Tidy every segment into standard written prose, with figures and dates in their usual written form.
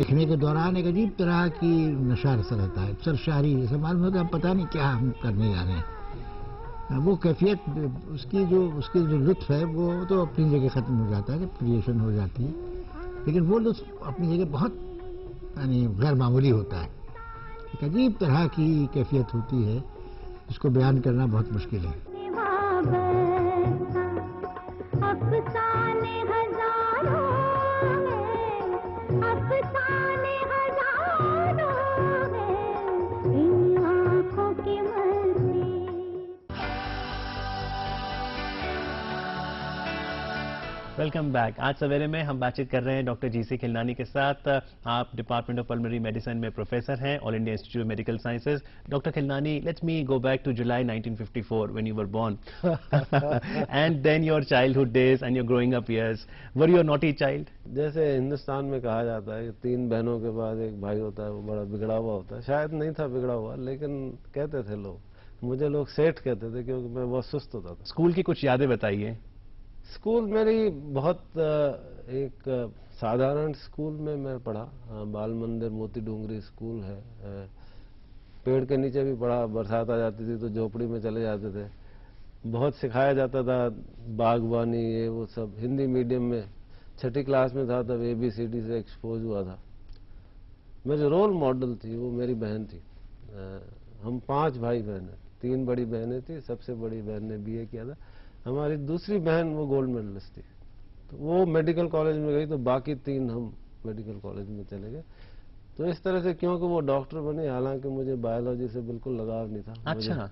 लिखने के दौरान एक अजीब तरह की नशा सा रहता है, सरशारी जैसे मालूम होता है, पता नहीं क्या हम करने जा रहे हैं। वो कैफियत उसकी जो लुत्फ है वो तो अपनी जगह ख़त्म हो जाता है जब क्रिएशन हो जाती है, लेकिन वो लुत्फ अपनी जगह बहुत यानी गैर मामूली होता है। एक अजीब तरह की कैफियत होती है जिसको बयान करना बहुत मुश्किल है। Welcome back. आज सवेरे में हम बातचीत कर रहे हैं डॉक्टर जीसी खिलनानी के साथ। आप डिपार्टमेंट ऑफ पल्मोनरी मेडिसिन में प्रोफेसर हैं, all India institute of medical sciences. Doctor Khilnani, let's me go back to July 1954 when you were born and then your childhood days and your growing up years. Were you a naughty child? जैसे हिंदुस्तान में कहा जाता है कि 3 बहनों के बाद एक भाई होता है, वो बड़ा बिगड़ा हुआ होता है। शायद नहीं था बिगड़ा हुआ, लेकिन कहते थे लोग, मुझे लोग सेठ कहते थे क्योंकि मैं बहुत सुस्त होता था। स्कूल की कुछ यादें बताइए। स्कूल मेरी बहुत एक साधारण स्कूल में मैं पढ़ा। बाल मंदिर मोती डूंगरी स्कूल है। पेड़ के नीचे भी पढ़ा। बरसात आ जाती थी तो झोपड़ी में चले जाते थे। बहुत सिखाया जाता था बागवानी, ये वो सब। हिंदी मीडियम में 6ठी क्लास में था तब ABCD से एक्सपोज हुआ था। मेरे रोल मॉडल थी वो मेरी बहन थी। हम 5 भाई बहन हैं। 3 बड़ी बहनें थी, सबसे बड़ी बहन ने BA किया था। हमारी दूसरी बहन वो गोल्ड मेडलिस्ट थी, तो वो मेडिकल कॉलेज में गई, तो बाकी 3 हम मेडिकल कॉलेज में चले गए। तो इस तरह से, क्योंकि वो डॉक्टर बने, हालांकि मुझे बायोलॉजी से बिल्कुल लगाव नहीं था। अच्छा।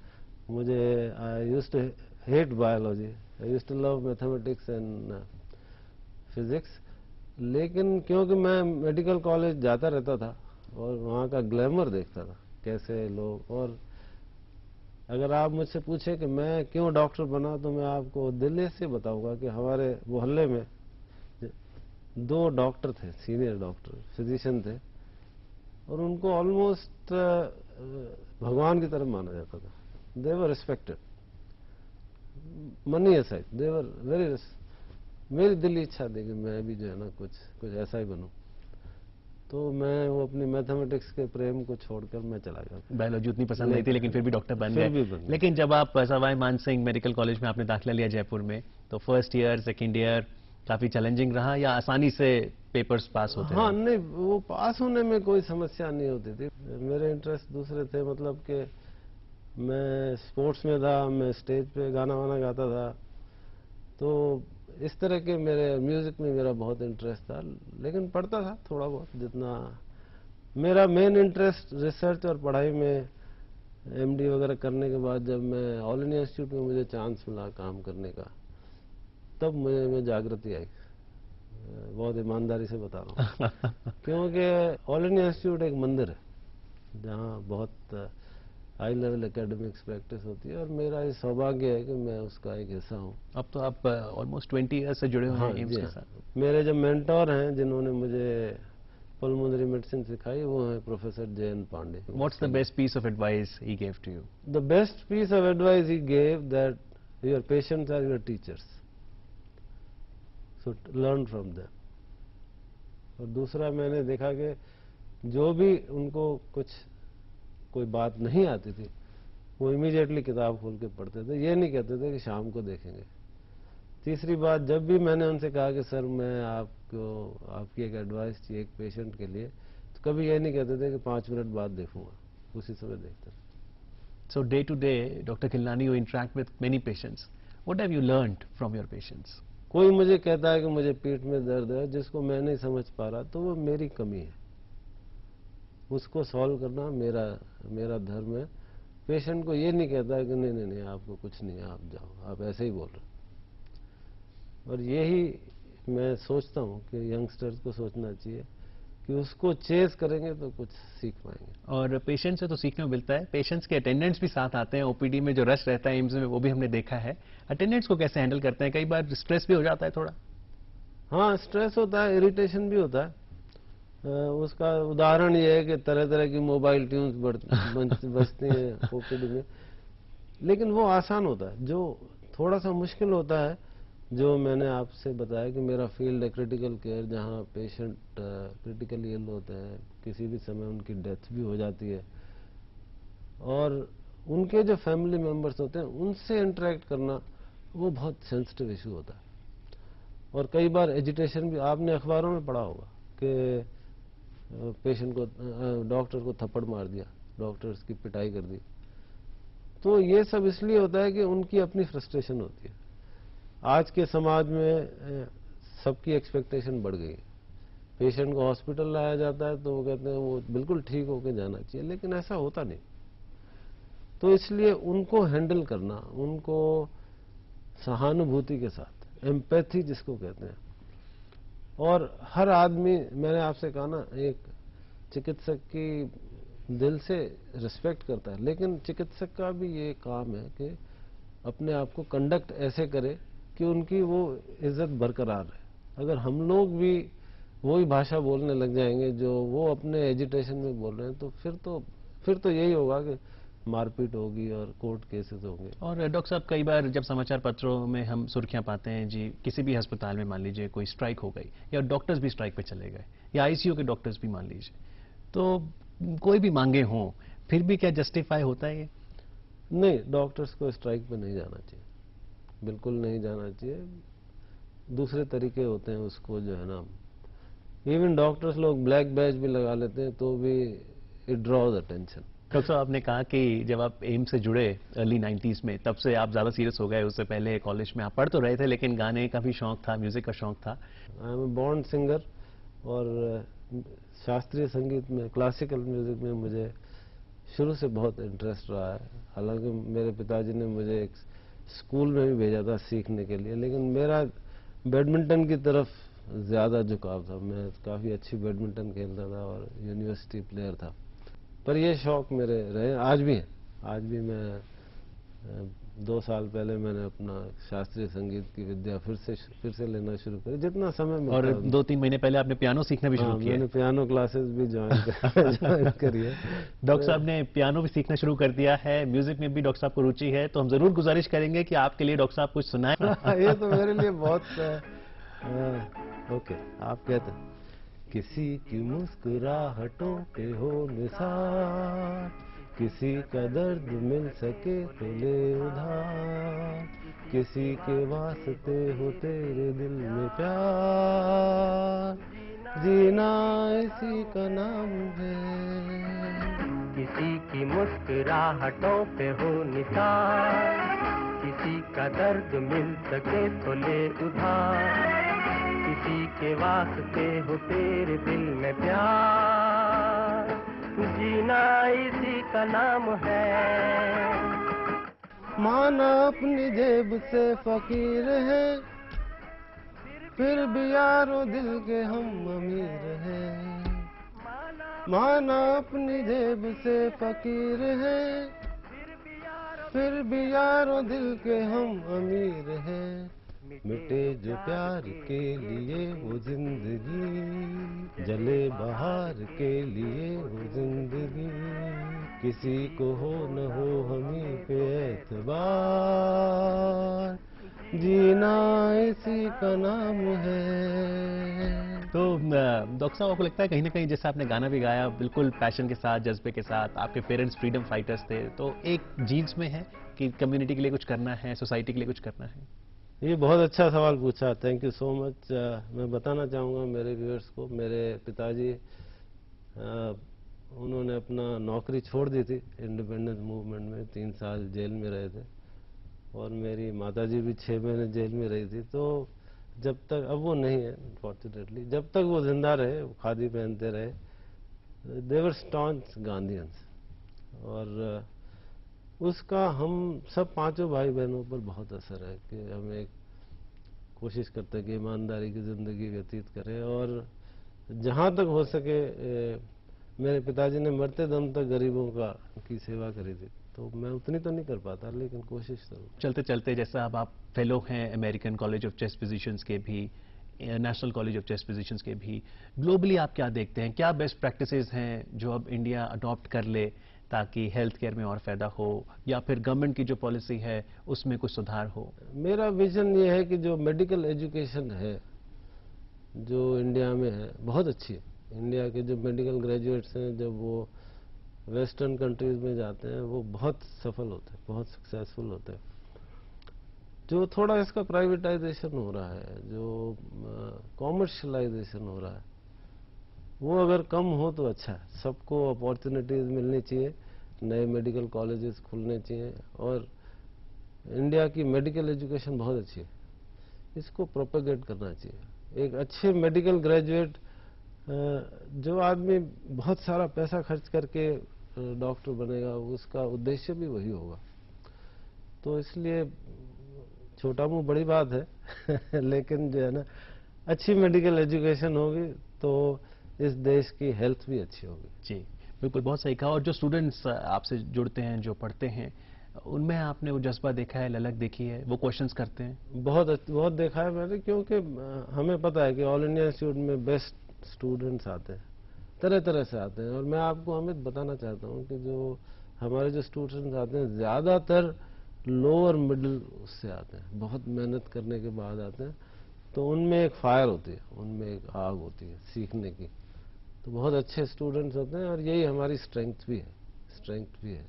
मुझे I used to hate biology, I used to love mathematics and physics. लेकिन क्योंकि मैं मेडिकल कॉलेज जाता रहता था और वहाँ का ग्लैमर देखता था, कैसे लोग, और अगर आप मुझसे पूछे कि मैं क्यों डॉक्टर बना, तो मैं आपको दिल से बताऊंगा कि हमारे मोहल्ले में 2 डॉक्टर थे, सीनियर डॉक्टर, फिजिशियन थे, और उनको ऑलमोस्ट भगवान की तरफ माना जाता था। They were respected, money aside, they were very. मेरी दिल की इच्छा थी कि मैं भी जो है ना कुछ ऐसा ही बनूं, तो मैं वो अपनी मैथमेटिक्स के प्रेम को छोड़कर मैं चला गया। बायोलॉजी उतनी पसंद नहीं थी, लेकिन फिर भी डॉक्टर बन गए। लेकिन जब आप सवाई मानसिंह मेडिकल कॉलेज में आपने दाखिला लिया जयपुर में, तो फर्स्ट ईयर सेकंड ईयर काफी चैलेंजिंग रहा या आसानी से पेपर्स पास होते हाँ, नहीं, वो पास होने में कोई समस्या नहीं होती थी। मेरे इंटरेस्ट दूसरे थे, मतलब कि मैं स्पोर्ट्स में था, मैं स्टेज पे गाना वाना गाता था, तो इस तरह के मेरे म्यूजिक में मेरा बहुत इंटरेस्ट था। लेकिन पढ़ता था थोड़ा बहुत, जितना। मेरा मेन इंटरेस्ट रिसर्च और पढ़ाई में, MD वगैरह करने के बाद जब मैं ऑल इंडिया इंस्टीट्यूट में मुझे चांस मिला काम करने का, तब मुझे में जागृति आई। बहुत ईमानदारी से बता रहा हूँ क्योंकि ऑल इंडिया इंस्टीट्यूट एक मंदिर है जहाँ बहुत हाई लेवल एकेडमिक्स प्रैक्टिस होती है, और मेरा ये सौभाग्य है कि मैं उसका एक हिस्सा हूँ। अब तो आप ऑलमोस्ट 20 ईयर्स से जुड़े हुए हैं एम्स के साथ। मेरे जो मेंटोर हैं जिन्होंने मुझे पल्मोनरी मेडिसिन सिखाई, वो है professor JN Pandey. What's the best piece of advice he gave to you? The best piece of advice he gave that your patients are your teachers, so learn from them. और दूसरा, मैंने देखा कि जो भी उनको कोई बात नहीं आती थी, वो इमीडिएटली किताब खोल के पढ़ते थे, ये नहीं कहते थे कि शाम को देखेंगे। तीसरी बात, जब भी मैंने उनसे कहा कि सर मैं आपकी एक एडवाइस चाहिए एक पेशेंट के लिए, तो कभी ये नहीं कहते थे कि 5 मिनट बाद देखूंगा, उसी समय देखते थे। So day to day doctor Khilnani, you interact with many patients, what have you learned from your patients? कोई मुझे कहता है कि मुझे पीठ में दर्द है, जिसको मैं नहीं समझ पा रहा, तो वो मेरी कमी है, उसको सॉल्व करना मेरा धर्म है। पेशेंट को ये नहीं कहता है कि नहीं आपको कुछ नहीं है, आप जाओ, आप ऐसे ही बोल रहे। और यही मैं सोचता हूँ कि यंगस्टर्स को सोचना चाहिए कि उसको चेस करेंगे तो कुछ सीख पाएंगे। और पेशेंट से तो सीखने को मिलता है, पेशेंट्स के अटेंडेंट्स भी साथ आते हैं। OPD में जो रश रहता है एम्स में, वो भी हमने देखा है। अटेंडेंट्स को कैसे हैंडल करते हैं? कई बार स्ट्रेस भी हो जाता है थोड़ा। हाँ, स्ट्रेस होता है, इरिटेशन भी होता है। उसका उदाहरण ये है कि तरह तरह की मोबाइल ट्यून्स बजती हैं OPD में, लेकिन वो आसान होता है। जो थोड़ा सा मुश्किल होता है जो मैंने आपसे बताया कि मेरा फील्ड है क्रिटिकल केयर, जहाँ पेशेंट क्रिटिकली इल होते हैं, किसी भी समय उनकी डेथ भी हो जाती है, और उनके जो फैमिली मेंबर्स होते हैं उनसे इंटरेक्ट करना वो बहुत सेंसिटिव इशू होता है। और कई बार एजिटेशन भी, आपने अखबारों में पढ़ा होगा कि पेशेंट को, डॉक्टर को थप्पड़ मार दिया, डॉक्टर्स की पिटाई कर दी। तो ये सब इसलिए होता है कि उनकी अपनी फ्रस्ट्रेशन होती है। आज के समाज में सबकी एक्सपेक्टेशन बढ़ गई है। पेशेंट को हॉस्पिटल लाया जाता है तो वो कहते हैं वो बिल्कुल ठीक होकर जाना चाहिए, लेकिन ऐसा होता नहीं। तो इसलिए उनको हैंडल करना, उनको सहानुभूति के साथ, एम्पैथी जिसको कहते हैं, और हर आदमी, मैंने आपसे कहा ना, एक चिकित्सक की दिल से रिस्पेक्ट करता है, लेकिन चिकित्सक का भी ये काम है कि अपने आप को कंडक्ट ऐसे करे कि उनकी वो इज्जत बरकरार रहे। अगर हम लोग भी वही भाषा बोलने लग जाएंगे जो वो अपने एजिटेशन में बोल रहे हैं, तो फिर तो यही होगा कि मारपीट होगी और कोर्ट केसेस होंगे। और डॉक्टर साहब, कई बार जब समाचार पत्रों में हम सुर्खियां पाते हैं जी, किसी भी अस्पताल में मान लीजिए कोई स्ट्राइक हो गई, या डॉक्टर्स भी स्ट्राइक पे चले गए, या आईसीयू के डॉक्टर्स भी मान लीजिए, तो कोई भी मांगे हों, फिर भी क्या जस्टिफाई होता है ये? नहीं, डॉक्टर्स को स्ट्राइक पे नहीं जाना चाहिए, बिल्कुल नहीं जाना चाहिए। दूसरे तरीके होते हैं उसको, जो है ना, इवन डॉक्टर्स लोग ब्लैक बैज भी लगा लेते हैं तो भी इट ड्रॉज अटेंशन। डॉक्टर साहब, आपने कहा कि जब आप एम्स से जुड़े अर्ली 90s में, तब से आप ज़्यादा सीरियस हो गए। उससे पहले कॉलेज में आप पढ़ तो रहे थे, लेकिन गाने का भी शौक था, म्यूजिक का शौक था। I am a born singer, और शास्त्रीय संगीत में, क्लासिकल म्यूजिक में मुझे शुरू से बहुत इंटरेस्ट रहा है। हालांकि मेरे पिताजी ने मुझे एक स्कूल में भी भेजा था सीखने के लिए, लेकिन मेरा बैडमिंटन की तरफ ज़्यादा झुकाव था। मैं काफ़ी अच्छी बैडमिंटन खेलता था और यूनिवर्सिटी प्लेयर था। पर ये शौक मेरे रहे, आज भी है। आज भी मैं 2 साल पहले मैंने अपना शास्त्रीय संगीत की विद्या फिर से लेना शुरू करी, जितना समय मिलता और है। 2-3 महीने पहले आपने पियानो सीखना भी शुरू किया। मैंने पियानो क्लासेस भी ज्वाइन करी है। डॉक्टर साहब ने पियानो भी सीखना शुरू कर दिया है, म्यूजिक में भी डॉक्टर साहब को रुचि है, तो हम जरूर गुजारिश करेंगे कि आपके लिए डॉक्टर साहब कुछ सुनाएं। ये तो मेरे लिए बहुत ओके, आप कहते हैं, किसी की मुस्कुराहटों पे हो निसार, किसी का दर्द मिल सके तो ले उधार, किसी के वास्ते हो तेरे दिल में प्यार, जीना इसी का नाम है। किसी की मुस्कुराहटों पे हो निसार, किसी का दर्द मिल सके तो ले उधार, किसी के वास्ते हो तेरे दिल में प्यार, जीना इसी का नाम है। माना अपनी जेब से फकीर है, फिर भी यारो दिल के हम अमीर हैं। माना अपनी जेब से फकीर है, फिर भी यारो दिल के हम अमीर हैं। मिटे जो प्यार के लिए वो जिंदगी, जले बहार के लिए वो जिंदगी, किसी को हो न हो हमी पे एतबार, जीना इसी का नाम है। तो डॉक्टर साहब, आपको लगता है कहीं ना कहीं, जैसे आपने गाना भी गाया बिल्कुल पैशन के साथ, जज्बे के साथ, आपके पेरेंट्स फ्रीडम फाइटर्स थे, तो एक जीन्स में है कि कम्युनिटी के लिए कुछ करना है, सोसाइटी के लिए कुछ करना है? ये बहुत अच्छा सवाल पूछा, थैंक यू सो मच। मैं बताना चाहूँगा मेरे व्यूअर्स को, मेरे पिताजी उन्होंने अपना नौकरी छोड़ दी थी इंडिपेंडेंस मूवमेंट में, 3 साल जेल में रहे थे, और मेरी माताजी भी 6 महीने जेल में रही थी। तो जब तक, अब वो नहीं है अनफॉर्चुनेटली, जब तक वो जिंदा रहे, वो खादी पहनते रहे, दे वर स्टॉन्च गांधीयंस, और उसका हम सब 5 भाई बहनों पर बहुत असर है कि हम एक कोशिश करते हैं कि ईमानदारी की ज़िंदगी व्यतीत करें, और जहाँ तक हो सके मेरे पिताजी ने मरते दम तक गरीबों की सेवा करी थी, तो मैं उतनी तो नहीं कर पाता, लेकिन कोशिश जरूर। चलते चलते, जैसा अब आप फेलो हैं American college of chest physicians के भी, national college of chest physicians के भी, ग्लोबली आप क्या देखते हैं, क्या बेस्ट प्रैक्टिसेस हैं जो अब इंडिया अडॉप्ट कर ले, ताकि हेल्थ केयर में और फायदा हो, या फिर गवर्नमेंट की जो पॉलिसी है उसमें कुछ सुधार हो? मेरा विजन ये है कि जो मेडिकल एजुकेशन है जो इंडिया में है बहुत अच्छी है। इंडिया के जो मेडिकल ग्रेजुएट्स हैं जब वो वेस्टर्न कंट्रीज में जाते हैं वो बहुत सफल होते हैं, बहुत सक्सेसफुल होते हैं। जो थोड़ा इसका प्राइवेटाइजेशन हो रहा है, जो कॉमर्शलाइजेशन हो रहा है, वो अगर कम हो तो अच्छा है। सबको अपॉर्चुनिटीज मिलनी चाहिए, नए मेडिकल कॉलेजेस खुलने चाहिए, और इंडिया की मेडिकल एजुकेशन बहुत अच्छी है, इसको प्रोपेगेट करना चाहिए। एक अच्छे मेडिकल ग्रेजुएट जो आदमी बहुत सारा पैसा खर्च करके डॉक्टर बनेगा, उसका उद्देश्य भी वही होगा। तो इसलिए छोटा मुंह बड़ी बात है लेकिन जो है ना, अच्छी मेडिकल एजुकेशन होगी तो इस देश की हेल्थ भी अच्छी होगी। जी बिल्कुल, बहुत सही कहा। और जो स्टूडेंट्स आपसे जुड़ते हैं, जो पढ़ते हैं, उनमें आपने वो जज्बा देखा है, ललक देखी है, वो क्वेश्चंस करते हैं? बहुत देखा है मैंने, क्योंकि हमें पता है कि ऑल इंडिया इंस्टीट्यूट में बेस्ट स्टूडेंट्स आते हैं, तरह तरह से आते हैं। और मैं आपको अमित बताना चाहता हूँ कि जो हमारे जो स्टूडेंट्स आते हैं ज़्यादातर लोअर मिडिल उससे आते हैं, बहुत मेहनत करने के बाद आते हैं। तो उनमें एक फायर होती है, उनमें एक आग होती है सीखने की। तो बहुत अच्छे स्टूडेंट्स होते हैं और यही हमारी स्ट्रेंथ भी है।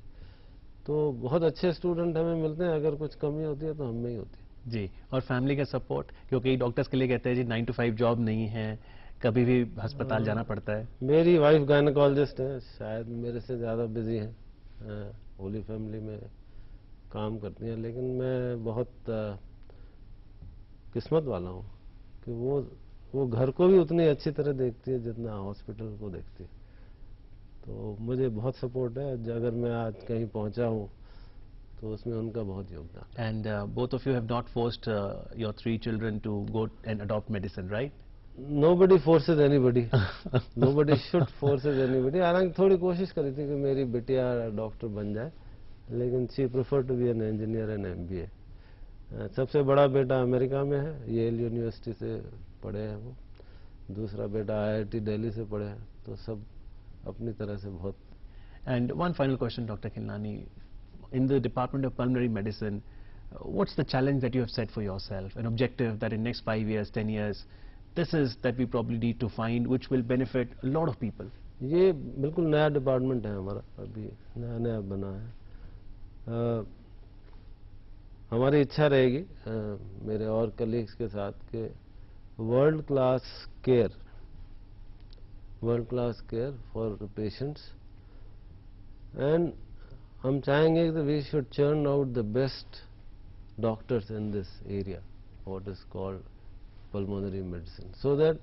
तो बहुत अच्छे स्टूडेंट हमें मिलते हैं, अगर कुछ कमी होती है तो हम में ही होती है। जी, और फैमिली का सपोर्ट, क्योंकि डॉक्टर्स के लिए कहते हैं जी 9 to 5 जॉब नहीं है, कभी भी अस्पताल जाना पड़ता है। मेरी वाइफ गायनेकोलॉजिस्ट है, शायद मेरे से ज़्यादा बिजी हैं, होली फैमिली में काम करती हैं, लेकिन मैं बहुत किस्मत वाला हूँ कि वो घर को भी उतनी अच्छी तरह देखती है जितना हॉस्पिटल को देखती है। तो मुझे बहुत सपोर्ट है, अगर मैं आज कहीं पहुंचा हूँ तो उसमें उनका बहुत योगदान। And both of you have not forced your 3 children to go and adopt medicine, right? Nobody forces anybody. Nobody should forces anybody. हालांकि थोड़ी कोशिश करी थी कि मेरी बिटिया डॉक्टर बन जाए, लेकिन she prefer to be an engineer and MBA। सबसे बड़ा बेटा अमेरिका में है, येल यूनिवर्सिटी से पढ़े हैं वो। दूसरा बेटा IIT दिल्ली से पढ़े हैं। तो सब अपनी तरह से बहुत। And one final question, Dr. Khilnani. In the Department of Pulmonary Medicine, what's the challenge that you have set for yourself? An objective that in next 5 years, 10 years, this is that we probably need to find, which will benefit a lot of people. ये बिल्कुल नया department है हमारा, अभी नया बना है। हमारी इच्छा रहेगी मेरे और कलीग्स के साथ कि world class care for patients, and हम चाहेंगे कि we should churn out the best doctors in this area what is called pulmonary medicine, so that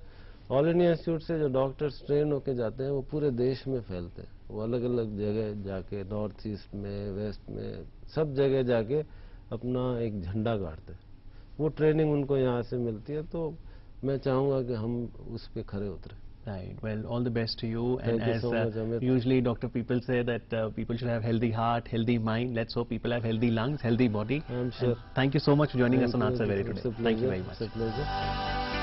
all India institute से जो डॉक्टर्स ट्रेन होके जाते हैं वो पूरे देश में फैलते हैं। वो अलग अलग जगह जाके, नॉर्थ ईस्ट में, वेस्ट में, सब जगह जाके अपना एक झंडा गाड़ते हैं। वो ट्रेनिंग उनको यहाँ से मिलती है, तो मैं चाहूँगा कि हम उस पर खरे उतरें। Right. Well, all the best to you. Thank And you as so much, Amit. usually, doctor, people say that people should have healthy heart, healthy mind. Let's hope people have healthy lungs, healthy body. I'm sure. And thank you so much for joining us on Thank you. Answer Very It's today. a Thank you pleasure. very much. It's a pleasure.